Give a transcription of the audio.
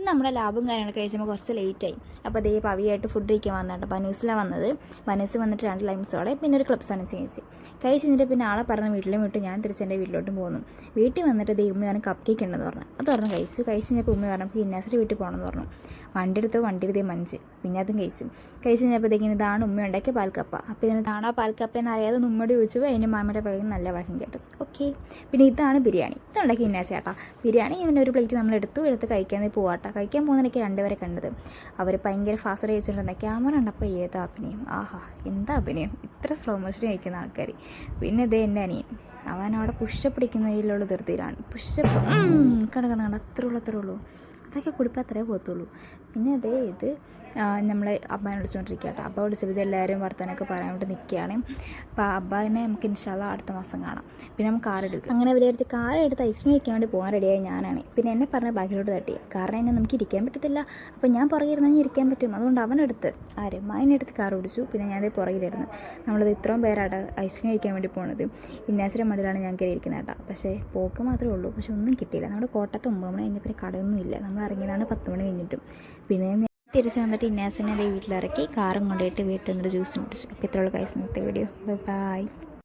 നമ്മുടെ ലാബും കാര്യങ്ങളൊക്കെ കഴിച്ചുമ്പോൾ കുറച്ച് ലേറ്റായി. അപ്പോൾ അതേ പവിയായിട്ട് ഫുഡ് കഴിക്കാൻ വന്നിട്ട് ബനൂസിലാണ് വന്നത്. ബനൂസ് വന്നിട്ട് 2 ലൈംസോടെ പിന്നെ ഒരു ക്ലബ്സ് ആണ് കഴിച്ച് കഴിഞ്ഞിട്ട് പിന്നെ ആളെ പറഞ്ഞ് വീട്ടിലും വിട്ട് ഞാൻ തിരിച്ച് എൻ്റെ വീട്ടിലോട്ടും പോകുന്നു. വീട്ടിൽ വന്നിട്ട് ഉമ്മ ഞാൻ കപ്പ് കേക്ക് ഉണ്ടെന്ന് പറഞ്ഞു. അത് പറഞ്ഞ് കഴിച്ചു കഴിഞ്ഞപ്പോൾ ഉമ്മ പറഞ്ഞപ്പോൾ ഇന്നാസിൻ്റെ വീട്ടിൽ പോകണമെന്ന് പറഞ്ഞു. വണ്ടി എടുത്തേ മഞ്ച് പിന്നെ അതും കഴിച്ചു കഴിഞ്ഞപ്പോഴത്തേക്കിന് ഇതാണ് ഉമ്മ ഉണ്ടാക്കിയ പാൽക്കപ്പ. അപ്പോൾ ഇതാണ് ആ പാൽക്കപ്പ എന്ന് അറിയാതെ ഉമ്മയോട് ചോദിച്ചപ്പോൾ അതിൻ്റെ മാമയുടെ പകരം നല്ല വഴക്കം കേട്ടു. ഓക്കെ, പിന്നെ ഇതാണ് ബിരിയാണി. ഇതുണ്ടാക്കി ഇന്നാസി ചേട്ടാ. ബിരിയാണി ഇവൻ്റെ ഒരു പ്ലേറ്റ് നമ്മൾ എടുത്ത് കഴിക്കാൻ പോവാട്ടോ. കഴിക്കാൻ പോകുന്നതിനൊക്കെ 2 പേരെ കണ്ടത്. അവർ ഭയങ്കര ഫാസ്റ്റ് കഴിച്ചിട്ടുണ്ടായി. ക്യാമറ ഉണ്ടപ്പോൾ ഏതാ അഭിനയം, ആഹാ എന്താ അഭിനയം, ഇത്ര സ്ലോ മോഷൻ കഴിക്കുന്ന ആൾക്കാർ. പിന്നെ ഇതേ എൻ്റെ അനിയൻ, അവനവിടെ പുഷപ്പ് പിടിക്കുന്നതിലുള്ള ധൃതിയിലാണ്. പുഷപ്പ് കണ്ട അത്രേ ഉള്ളൂ. അതൊക്കെ കുടിപ്പോൾ അത്രേ പോകത്തുള്ളൂ. പിന്നെ അതേ ഇത് നമ്മൾ അബ്ബാനെ വിളിച്ചുകൊണ്ടിരിക്കുക കേട്ടോ. അബ്ബ വിളിച്ചപ്പോൾ ഇതെല്ലാവരും വർത്തമാനമൊക്കെ പറയാൻ വേണ്ടി നിൽക്കുകയാണ്. അപ്പോൾ അബ്ബാനെ നമുക്ക് ഇൻഷാല്ലാ അടുത്ത മാസം കാണാം. പിന്നെ നമുക്ക് കാർ എടുക്കും. അങ്ങനെ വിലയിരുത്തി കാർ എടുത്ത് ഐസ്ക്രീം കഴിക്കാൻ വേണ്ടി പോകാൻ റെഡിയായി ഞാനാണ്. പിന്നെ എന്നെ പറഞ്ഞ ബാക്കിലോട്ട് തട്ടി. കാരണം എന്നെ നമുക്ക് ഇരിക്കാൻ പറ്റത്തില്ല. അപ്പോൾ ഞാൻ പുറകിരുന്നാൽ ഇരിക്കാൻ പറ്റും. അതുകൊണ്ട് അവനെടുത്ത് അതിനെടുത്ത് കാർ ഓടിച്ചു. പിന്നെ ഞാനത് പുറകിലിരുന്ന് നമ്മളത് ഇത്രയും പേരാണ് ഐസ്ക്രീം കഴിക്കാൻ വേണ്ടി പോകുന്നത്. ഇന്നാസിൻ്റെ മടിയിലാണ് ഞാൻ കയറി ഇരിക്കുന്നത് കേട്ടോ. പക്ഷേ പോക്ക് മാത്രമേ ഉള്ളൂ. പക്ഷെ ഒന്നും കിട്ടിയില്ല. നമ്മുടെ കോട്ടയത്ത് 9 മണി കഴിഞ്ഞ പിന്നെ കടയൊന്നും ഇല്ല. നമ്മൾ ഇറങ്ങിയതാണ് 10 മണി കഴിഞ്ഞിട്ടും. പിന്നെ തിരിച്ച് വന്നിട്ട് ഇന്നാസിനെ വീട്ടിലിറക്കി കാറും കൊണ്ടുപോയിട്ട് വീട്ടിൽ നിന്നൊരു ജ്യൂസ് കുടിച്ചു. അപ്പോൾ ഇത്രയുള്ള കൈസ് ഇന്നത്തെ വീഡിയോ. ബൈ.